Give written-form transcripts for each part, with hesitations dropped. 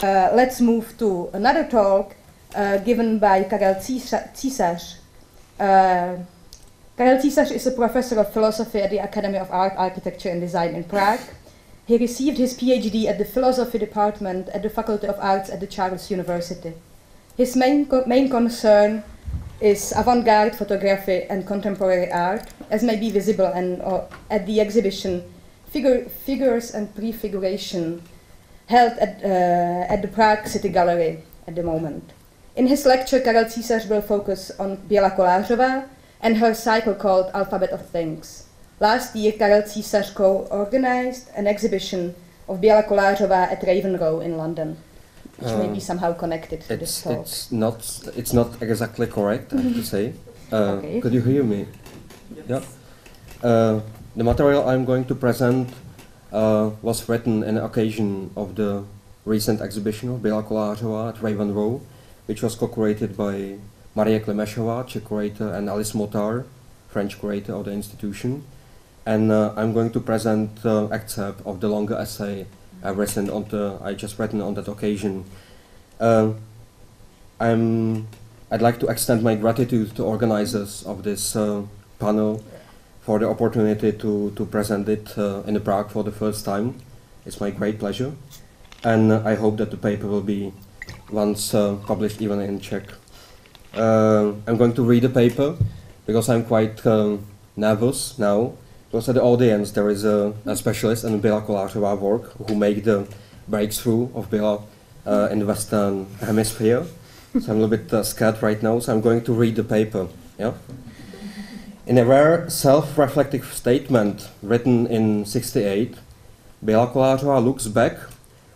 Let's move to another talk given by Karel Císař. Karel Císař is a professor of philosophy at the Academy of Art, Architecture and Design in Prague. He received his PhD at the philosophy department at the Faculty of Arts at the Charles University. His main concern is avant-garde photography and contemporary art, as may be visible at the exhibition Figures and Prefiguration, held at the Prague City Gallery at the moment. In his lecture, Karel Císař will focus on Běla Kolářová and her cycle called Alphabet of Things. Last year, Karel Císař co-organized an exhibition of Běla Kolářová at Raven Row in London, which may be somehow connected to this talk. It's not exactly correct, I have to say. Okay. Could you hear me? Yeah. The material I'm going to present was written in occasion of the recent exhibition of Běla Kolářová at Raven Row, which was co-curated by Marie Klimešová, Czech curator, and Alice Motar, French curator of the institution. And I'm going to present excerpt of the longer essay I just written on that occasion. I'd like to extend my gratitude to organizers of this panel for the opportunity to present it in Prague for the first time. It's my great pleasure, and I hope that the paper will be once published even in Czech. I'm going to read the paper because I'm quite nervous now. Because at the audience there is a specialist in Běla Kolářová work who made the breakthrough of Běla in the Western Hemisphere. So I'm a little bit scared right now, so I'm going to read the paper. Yeah? In a rare self-reflective statement written in '68, Běla Kolářová looks back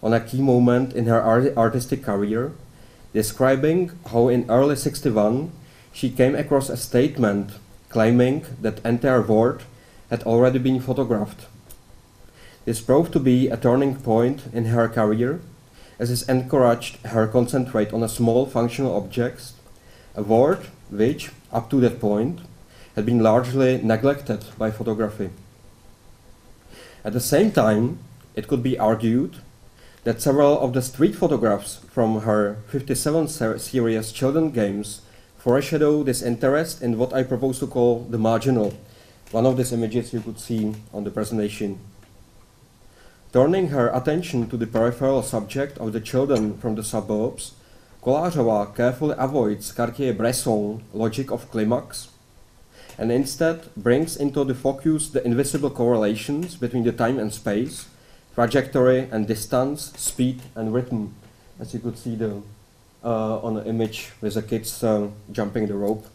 on a key moment in her artistic career, describing how in early '61 she came across a statement claiming that entire world had already been photographed. This proved to be a turning point in her career, as it encouraged her concentrate on a small functional objects, a world which, up to that point, had been largely neglected by photography. At the same time, it could be argued that several of the street photographs from her 57 series children games foreshadow this interest in what I propose to call the marginal. One of these images you could see on the presentation. Turning her attention to the peripheral subject of the children from the suburbs, Kolářová carefully avoids Cartier-Bresson logic of climax, and instead brings into the focus the invisible correlations between the time and space, trajectory and distance, speed and rhythm, as you could see on the image with the kids jumping the rope.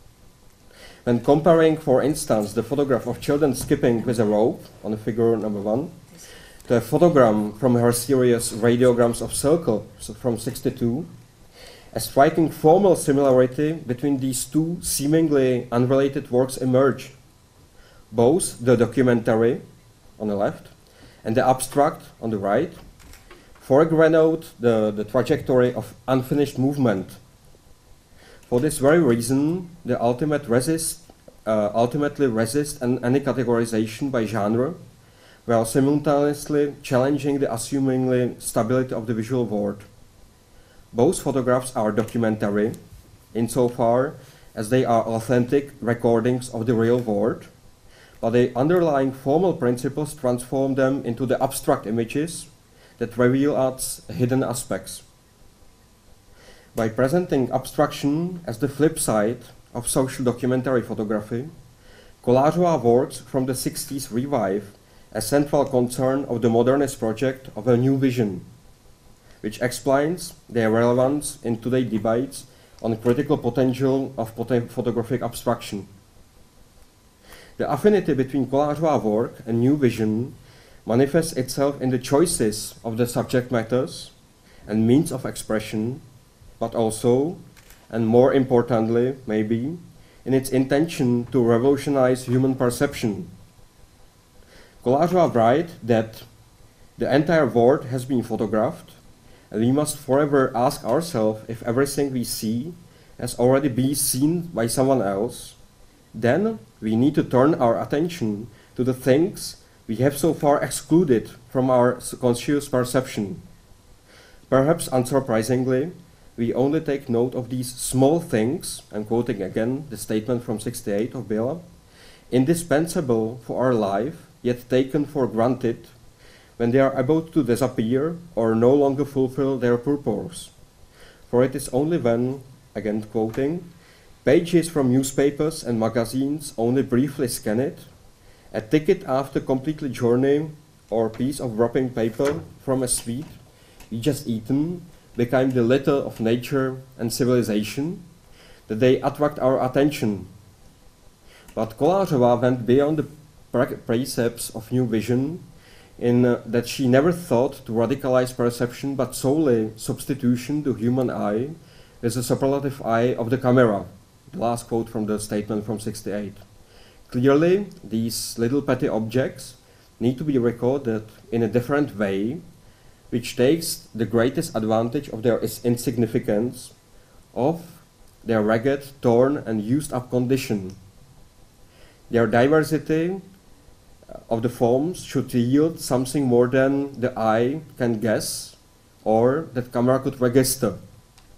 When comparing, for instance, the photograph of children skipping with a rope on the figure number 1, to a photogram from her series Radiograms of Circle from '62, a striking formal similarity between these two seemingly unrelated works emerge. Both the documentary on the left and the abstract on the right foreground the trajectory of unfinished movement. For this very reason, they ultimately resist any categorization by genre, while simultaneously challenging the assumingly stability of the visual world. Both photographs are documentary, insofar as they are authentic recordings of the real world, but the underlying formal principles transform them into the abstract images that reveal its hidden aspects. By presenting abstraction as the flip side of social documentary photography, Kolářová works from the 60s revive a central concern of the modernist project of a new vision, which explains their relevance in today's debates on the critical potential of photographic abstraction. The affinity between Kolářová work and new vision manifests itself in the choices of the subject matters and means of expression, but also, and more importantly, maybe, in its intention to revolutionize human perception. Kolářová writes that the entire world has been photographed, and we must forever ask ourselves if everything we see has already been seen by someone else. Then we need to turn our attention to the things we have so far excluded from our conscious perception. Perhaps unsurprisingly, we only take note of these small things, I'm quoting again the statement from 68 of Běla, indispensable for our life, yet taken for granted, when they are about to disappear or no longer fulfill their purpose. For it is only when, again quoting, pages from newspapers and magazines only briefly scan it, a ticket after completely journey or piece of wrapping paper from a sweet we just eaten become the litter of nature and civilization, that they attract our attention. But Kolářová went beyond the precepts of new vision in that she never thought to radicalize perception but solely substitution to human eye with the superlative eye of the camera. The last quote from the statement from 68. Clearly, these little petty objects need to be recorded in a different way, which takes the greatest advantage of their insignificance, of their ragged, torn and used up condition. Their diversity of the forms should yield something more than the eye can guess or that camera could register.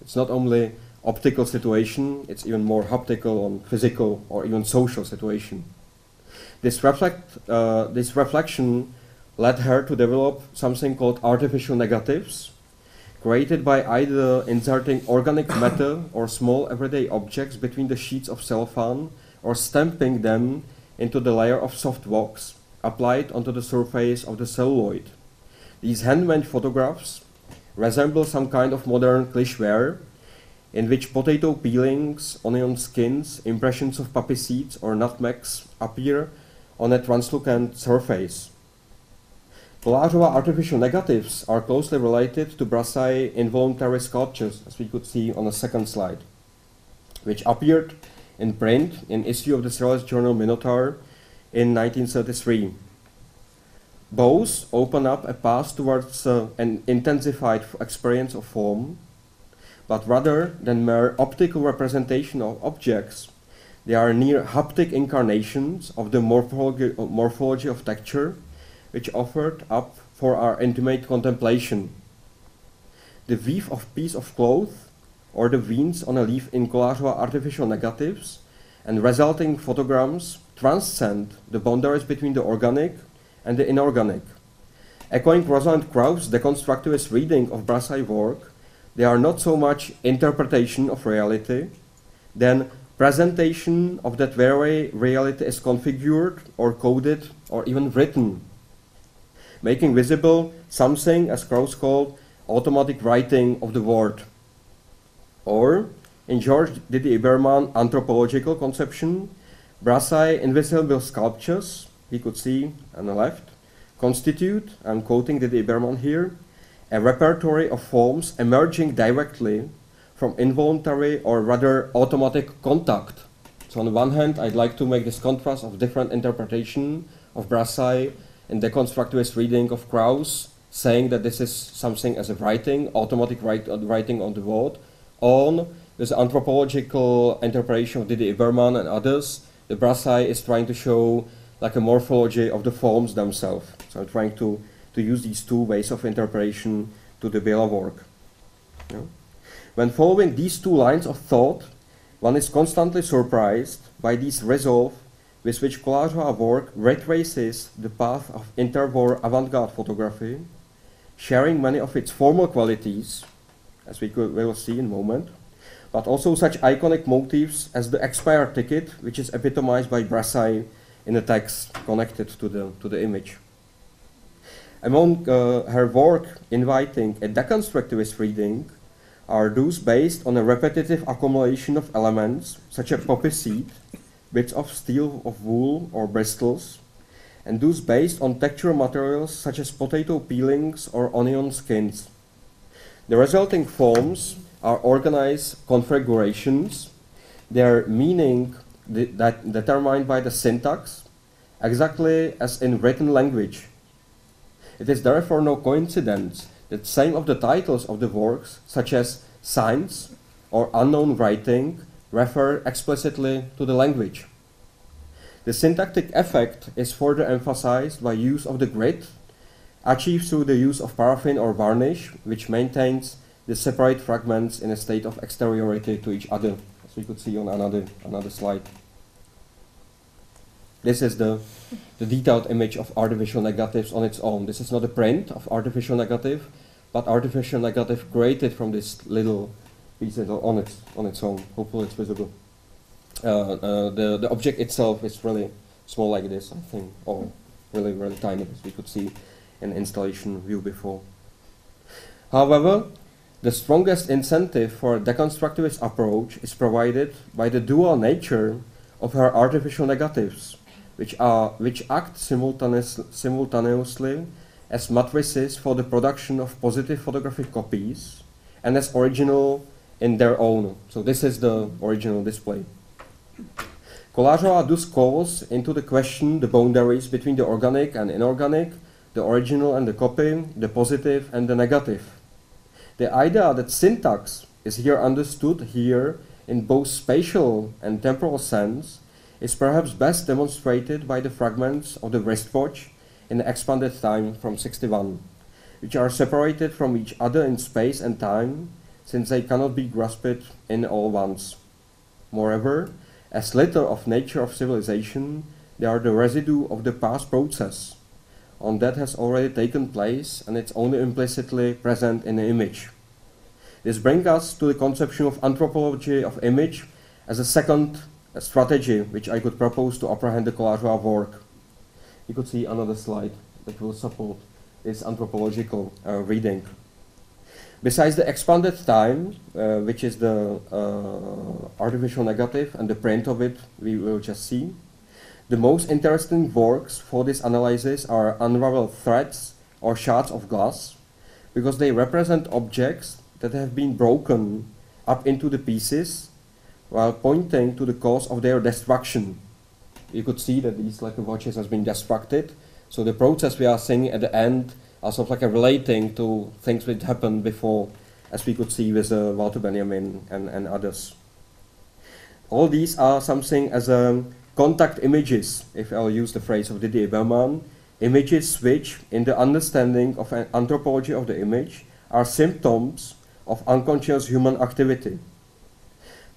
It's not only optical situation, it's even more haptical and physical or even social situation. This reflection led her to develop something called artificial negatives, created by either inserting organic matter or small everyday objects between the sheets of cellophane or stamping them into the layer of soft wax applied onto the surface of the celluloid. These handmade photographs resemble some kind of modern clicheware in which potato peelings, onion skins, impressions of poppy seeds or nutmegs appear on a translucent surface. Kolářová artificial negatives are closely related to Brassai involuntary sculptures, as we could see on the second slide, which appeared in print in issue of the surrealist journal Minotaur in 1933. Both open up a path towards an intensified experience of form, but rather than mere optical representation of objects, they are near haptic incarnations of the morphology of texture, which offered up for our intimate contemplation. The weave of piece of cloth or the veins on a leaf in Kolářová artificial negatives and resulting photograms transcend the boundaries between the organic and the inorganic. Echoing Rosalind Krauss's deconstructivist reading of Brassai work, they are not so much interpretation of reality than presentation of that very reality is configured or coded or even written, making visible something, as Krauss called, automatic writing of the word. Or, in George Didier Iberman anthropological conception, Brassai invisible sculptures, we could see on the left, constitute, I'm quoting Didier Iberman here, a repertory of forms emerging directly from involuntary or rather automatic contact. So on the one hand, I'd like to make this contrast of different interpretation of Brassai in the constructivist reading of Krauss, saying that this is something as a writing, automatic writing on the word, on this anthropological interpretation of Didier Iberman and others. The Brassai is trying to show like a morphology of the forms themselves. So I'm trying to use these two ways of interpretation to the Běla work. Yeah. When following these two lines of thought, one is constantly surprised by this resolve with which Kolářová work retraces the path of interwar avant-garde photography, sharing many of its formal qualities, as we will see in a moment, but also such iconic motifs as the expired ticket, which is epitomized by Brassai in the text connected to the image. Among her work inviting a deconstructivist reading are those based on a repetitive accumulation of elements, such as poppy seed, bits of steel of wool or bristles, and those based on textural materials such as potato peelings or onion skins. The resulting forms are organized configurations, their meaning determined by the syntax, exactly as in written language. It is therefore no coincidence that some of the titles of the works, such as Signs or Unknown Writing, refer explicitly to the language. The syntactic effect is further emphasized by use of the grid achieved through the use of paraffin or varnish, which maintains the separate fragments in a state of exteriority to each other, as we could see on another slide. This is the detailed image of artificial negatives on its own. This is not a print of artificial negative, but artificial negative created from this little piece on its own. Hopefully it's visible. The object itself is really small like this, I think, or really, really tiny, as we could see in installation view before. However, the strongest incentive for a deconstructivist approach is provided by the dual nature of her artificial negatives, which act simultaneously as matrices for the production of positive photographic copies and as original in their own. So this is the original display. Kolářová thus calls into the question the boundaries between the organic and inorganic, the original and the copy, the positive and the negative. The idea that syntax is here understood here in both spatial and temporal sense is perhaps best demonstrated by the fragments of the wristwatch in the expanded time from 61, which are separated from each other in space and time, since they cannot be grasped in all once. Moreover, as little of nature of civilization, they are the residue of the past process, on that has already taken place, and it's only implicitly present in the image. This brings us to the conception of anthropology of image as a second strategy which I could propose to apprehend the Kolářová work. You could see another slide that will support this anthropological reading. Besides the expanded time, which is the artificial negative and the print of it we will just see, the most interesting works for this analysis are unraveled threads or shards of glass, because they represent objects that have been broken up into the pieces while pointing to the cause of their destruction. You could see that these watches has been destructed, so the process we are seeing at the end are sort of like relating to things that happened before, as we could see with Walter Benjamin and others. All these are something as contact images, if I'll use the phrase of Didier Bellman, images which, in the understanding of an anthropology of the image, are symptoms of unconscious human activity.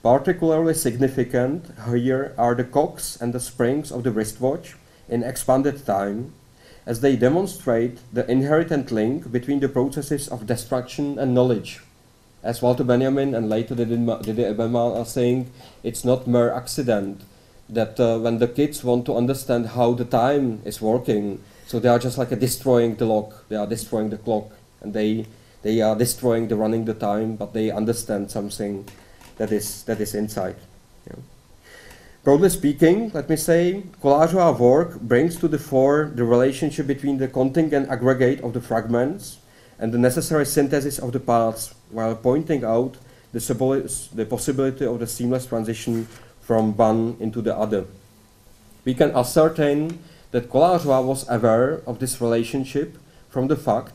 Particularly significant here are the cocks and the springs of the wristwatch in expanded time, as they demonstrate the inherent link between the processes of destruction and knowledge. As Walter Benjamin and later Didier Bellman are saying, it's not mere accident that when the kids want to understand how the time is working, so they are just destroying the lock, they are destroying the clock, and they are destroying the running the time, but they understand something that is inside. Yeah. Broadly speaking, let me say, Kolářová work brings to the fore the relationship between the contingent aggregate of the fragments and the necessary synthesis of the parts, while pointing out the possibility of the seamless transition from one into the other. We can ascertain that Kolářová was aware of this relationship from the fact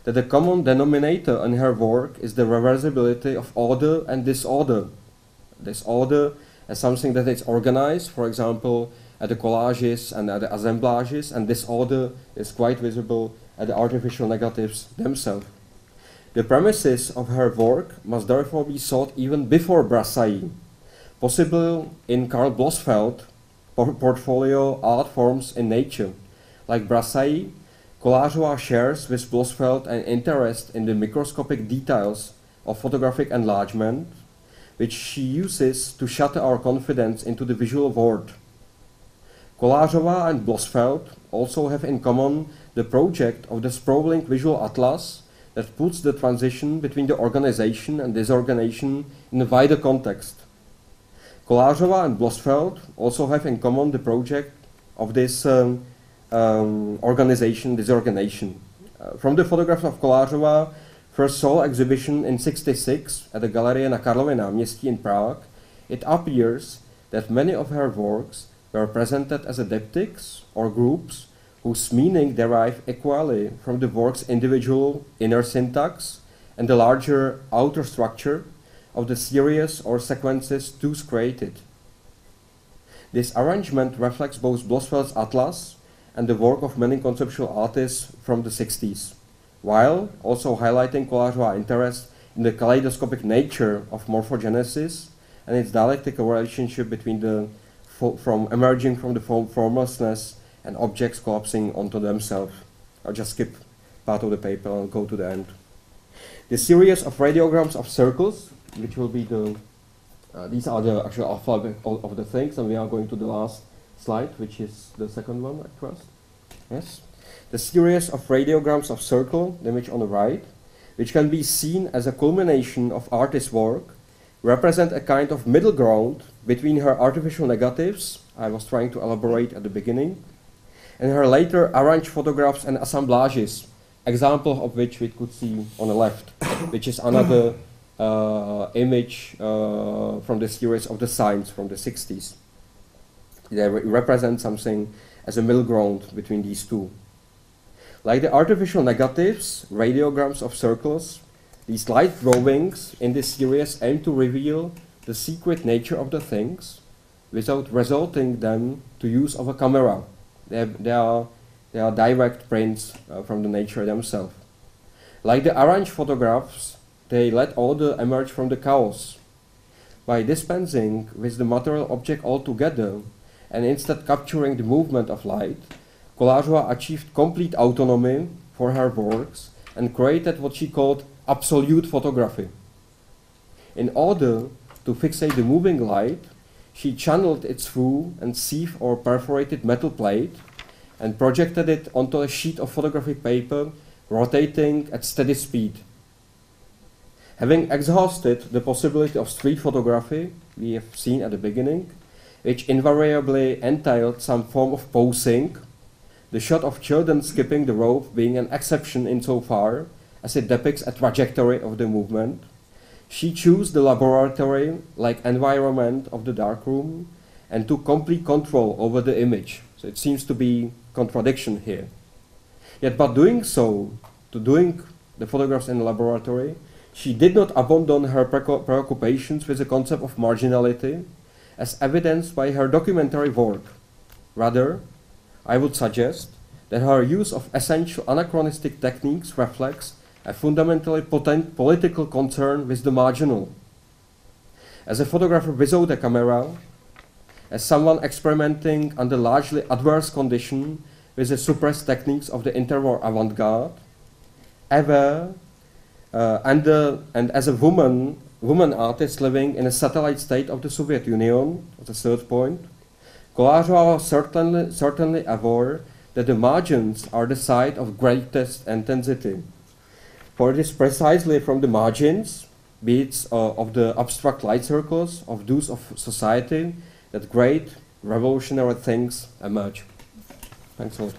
that the common denominator in her work is the reversibility of order and disorder. Disorder as something that is organized, for example, at the collages and at the assemblages, and disorder is quite visible at the artificial negatives themselves. The premises of her work must therefore be sought even before Brassai, possible in Karl Blossfeld's portfolio Art Forms in Nature. Like Brassai, Kolářová shares with Blossfeld an interest in the microscopic details of photographic enlargement, which she uses to shatter our confidence into the visual world. Kolářová and Blossfeld also have in common the project of the sprawling visual atlas that puts the transition between the organization and disorganization in a wider context. Kolářová and Blossfeld also have in common the project of this organization, disorganization. From the photographs of Kolářová, first sole exhibition in '66 at the Gallery na Karlově náměstí in Prague, it appears that many of her works were presented as diptychs or groups whose meaning derive equally from the work's individual inner syntax and the larger outer structure of the series or sequences thus created. This arrangement reflects both Blossfeld's atlas and the work of many conceptual artists from the 60s, while also highlighting Kolářova's interest in the kaleidoscopic nature of morphogenesis and its dialectical relationship between the emerging from the formlessness and objects collapsing onto themselves. I'll just skip part of the paper and go to the end. The series of radiograms of circles, which will be the, these are the actual alphabet of the things, and we are going to the last slide, which is the second one, I trust. Yes. The series of radiograms of circle, the image on the right, which can be seen as a culmination of artist's work, represent a kind of middle ground between her artificial negatives, I was trying to elaborate at the beginning, and her later arranged photographs and assemblages, example of which we could see on the left, which is another image from the series of the signs from the 60s. They represent something as a middle ground between these two. Like the artificial negatives, radiograms of circles, these light drawings in this series aim to reveal the secret nature of the things without resorting them to use of a camera. They are direct prints from the nature themselves. Like the arranged photographs, they let order emerge from the chaos. By dispensing with the material object altogether and instead capturing the movement of light, Kolářová achieved complete autonomy for her works and created what she called absolute photography. In order to fixate the moving light, she channeled it through a sieve or perforated metal plate and projected it onto a sheet of photographic paper, rotating at steady speed. Having exhausted the possibility of street photography, we have seen at the beginning, which invariably entailed some form of posing, the shot of children skipping the rope being an exception insofar as it depicts a trajectory of the movement, she chose the laboratory-like environment of the darkroom and took complete control over the image. So it seems to be contradiction here. Yet by doing so, doing the photographs in the laboratory, she did not abandon her preoccupations with the concept of marginality, as evidenced by her documentary work. Rather, I would suggest that her use of essential anachronistic techniques reflects a fundamentally political concern with the marginal. As a photographer without a camera, as someone experimenting under largely adverse conditions with the suppressed techniques of the interwar avant-garde, and as a woman artist living in a satellite state of the Soviet Union, the third point, Kolářová was certainly aware that the margins are the site of greatest intensity. For it is precisely from the margins, be it of the abstract light circles, of those of society, that great revolutionary things emerge. Thanks a lot.